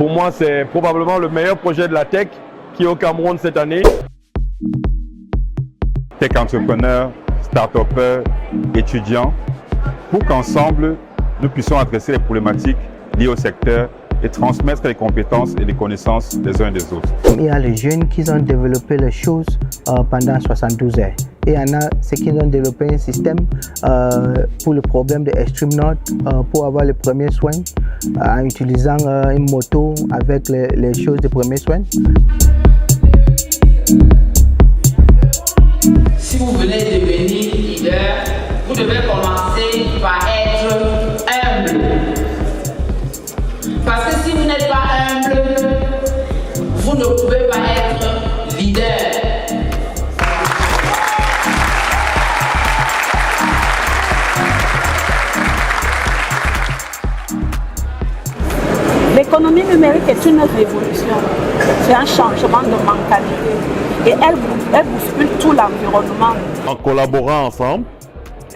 Pour moi, c'est probablement le meilleur projet de la tech qui est au Cameroun cette année. Tech entrepreneurs, start-upers, étudiants, pour qu'ensemble, nous puissions adresser les problématiques liées au secteur et transmettre les compétences et les connaissances des uns et des autres. Il y a les jeunes qui ont développé les choses pendant 72 heures. Et il y en a ceux qui ont développé un système pour le problème de Extreme Note, pour avoir les premiers soins en utilisant une moto avec les choses de premiers soins. Si vous venez devenir leader, vous devez commencer par être humble. Parce que si vous n'êtes pas humble, vous ne pouvez pas être leader. L'économie numérique est une révolution, c'est un changement de mentalité et elle bouscule tout l'environnement. En collaborant ensemble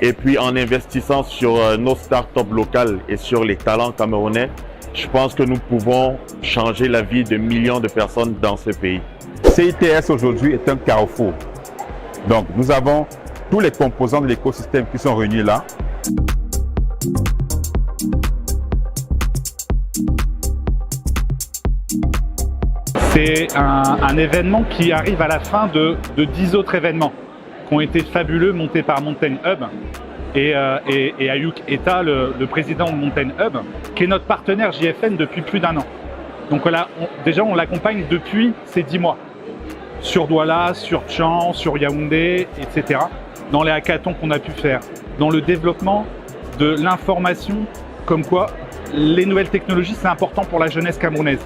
et puis en investissant sur nos startups locales et sur les talents camerounais, je pense que nous pouvons changer la vie de millions de personnes dans ce pays. CITS aujourd'hui est un carrefour. Donc nous avons tous les composants de l'écosystème qui sont réunis là. C'est un événement qui arrive à la fin de 10 autres événements qui ont été fabuleux, montés par Mountain Hub et Ayuk Eta, le président de Mountain Hub, qui est notre partenaire JFN depuis plus d'1 an. Donc déjà, on l'accompagne depuis ces 10 mois. Sur Douala, sur Tchan, sur Yaoundé, etc. Dans les hackathons qu'on a pu faire. Dans le développement de l'information, comme quoi les nouvelles technologies, c'est important pour la jeunesse camerounaise.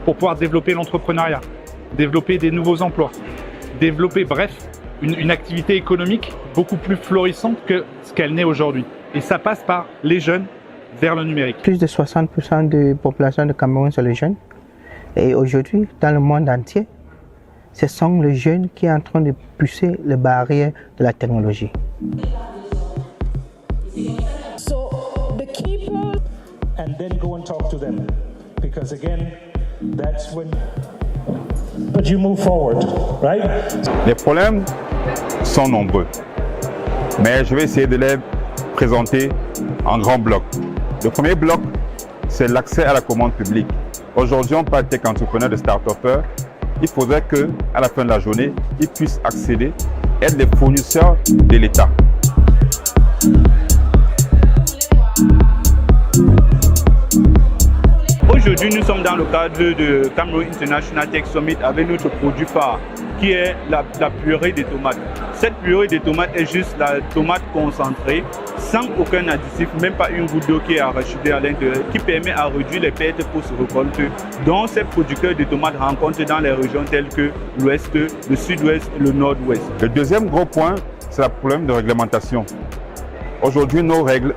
Pour pouvoir développer l'entrepreneuriat, développer des nouveaux emplois, développer, bref, une activité économique beaucoup plus florissante que ce qu'elle n'est aujourd'hui. Et ça passe par les jeunes vers le numérique. Plus de 60% de la population de Cameroun sont les jeunes. Et aujourd'hui, dans le monde entier, ce sont les jeunes qui sont en train de pousser les barrières de la technologie. So the people and then go and talk to them because again that's when but you move forward, right? Les problèmes sont nombreux, mais je vais essayer de les présenter en grands blocs. Le premier bloc, c'est l'accès à la commande publique. Aujourd'hui, on parle de tech entrepreneurs, de start-upers. Il faudrait qu'à la fin de la journée, ils puissent accéder, être des fournisseurs de l'État. Aujourd'hui, nous sommes dans le cadre de Cameroun International Tech Summit avec notre produit phare, qui est la purée de tomates. Cette purée de tomates est juste la tomate concentrée, sans aucun additif, même pas une goutte d'eau qui est arachidée à l'intérieur, qui permet à réduire les pertes post-récolte, dont ces producteurs de tomates rencontrent dans les régions telles que l'Ouest, le Sud-Ouest et le Nord-Ouest. Le deuxième gros point, c'est le problème de réglementation. Aujourd'hui, nos règles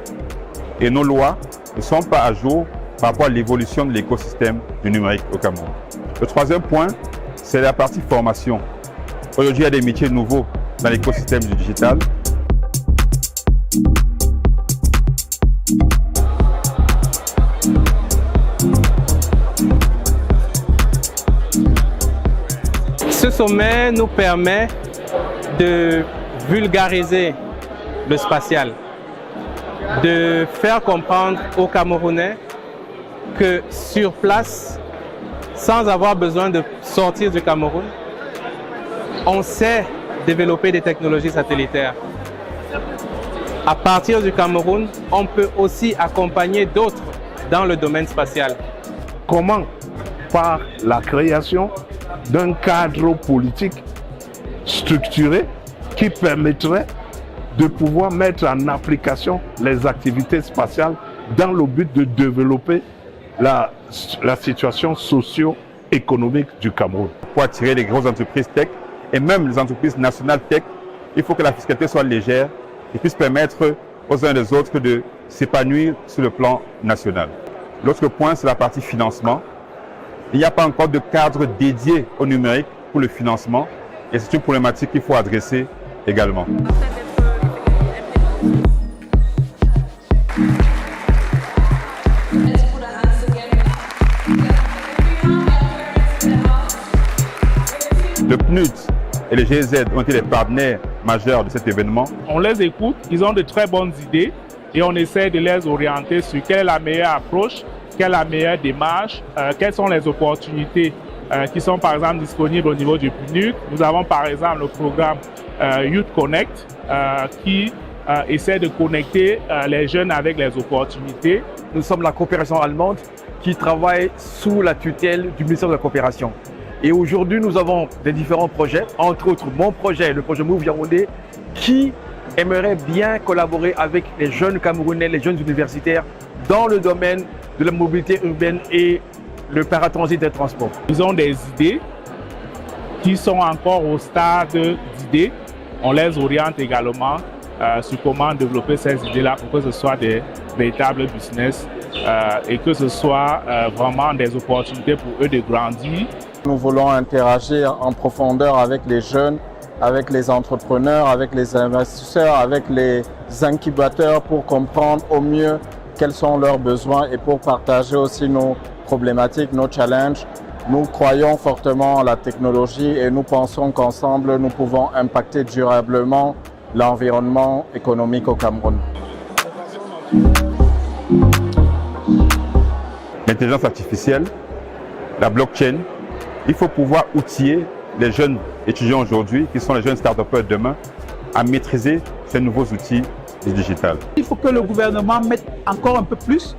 et nos lois ne sont pas à jour par rapport à l'évolution de l'écosystème du numérique au Cameroun. Le troisième point, c'est la partie formation. Aujourd'hui, il y a des métiers nouveaux dans l'écosystème du digital. Ce sommet nous permet de vulgariser le spatial, de faire comprendre aux Camerounais que sur place, sans avoir besoin de sortir du Cameroun, on sait développer des technologies satellitaires. À partir du Cameroun, on peut aussi accompagner d'autres dans le domaine spatial. Comment? Par la création d'un cadre politique structuré qui permettrait de pouvoir mettre en application les activités spatiales dans le but de développer la situation socio-économique du Cameroun. Pour attirer les grosses entreprises tech et même les entreprises nationales tech, il faut que la fiscalité soit légère et puisse permettre aux uns et aux autres de s'épanouir sur le plan national. L'autre point, c'est la partie financement. Il n'y a pas encore de cadre dédié au numérique pour le financement et c'est une problématique qu'il faut adresser également. Le PNUD et le GIZ ont été les partenaires majeurs de cet événement. On les écoute, ils ont de très bonnes idées et on essaie de les orienter sur quelle est la meilleure approche, quelle est la meilleure démarche, quelles sont les opportunités qui sont par exemple disponibles au niveau du PNUD. Nous avons par exemple le programme Youth Connect qui essaie de connecter les jeunes avec les opportunités. Nous sommes la coopération allemande qui travaille sous la tutelle du ministère de la Coopération. Et aujourd'hui, nous avons des différents projets, entre autres mon projet, le projet Move Yaoundé, qui aimerait bien collaborer avec les jeunes Camerounais, les jeunes universitaires dans le domaine de la mobilité urbaine et le paratransit des transports. Ils ont des idées qui sont encore au stade d'idées. On les oriente également sur comment développer ces idées-là pour que ce soit des véritables business et que ce soit vraiment des opportunités pour eux de grandir. Nous voulons interagir en profondeur avec les jeunes, avec les entrepreneurs, avec les investisseurs, avec les incubateurs pour comprendre au mieux quels sont leurs besoins et pour partager aussi nos problématiques, nos challenges. Nous croyons fortement en la technologie et nous pensons qu'ensemble, nous pouvons impacter durablement l'environnement économique au Cameroun. L'intelligence artificielle, la blockchain, il faut pouvoir outiller les jeunes étudiants aujourd'hui, qui sont les jeunes start-upers de demain, à maîtriser ces nouveaux outils du digital. Il faut que le gouvernement mette encore un peu plus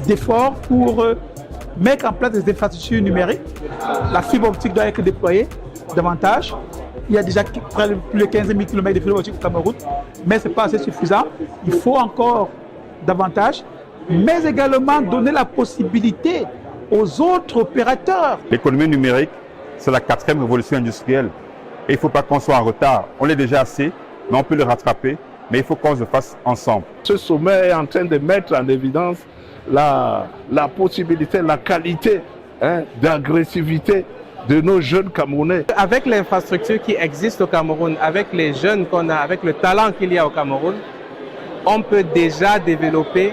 d'efforts pour mettre en place des infrastructures numériques. La fibre optique doit être déployée davantage. Il y a déjà près de plus de 15 000 km de fibre optique au Cameroun, mais ce n'est pas assez suffisant. Il faut encore davantage, mais également donner la possibilité aux autres opérateurs. L'économie numérique, c'est la 4e révolution industrielle. Et il ne faut pas qu'on soit en retard. On l'est déjà assez, mais on peut le rattraper. Mais il faut qu'on se fasse ensemble. Ce sommet est en train de mettre en évidence la possibilité, la qualité d'agressivité de nos jeunes Camerounais. Avec l'infrastructure qui existe au Cameroun, avec les jeunes qu'on a, avec le talent qu'il y a au Cameroun, on peut déjà développer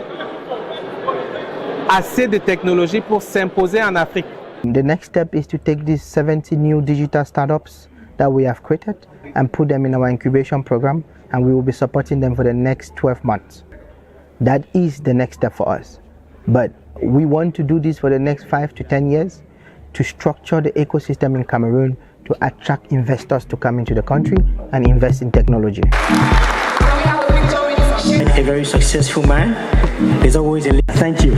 assez de technologies pour s'imposer en Afrique. The next step is to take these 70 new digital startups that we have created and put them in our incubation program, and we will be supporting them for the next 12 months. That is the next step for us. But we want to do this for the next 5 to 10 years to structure the ecosystem in Cameroon to attract investors to come into the country and invest in technology. A very successful man. There's always a thank you.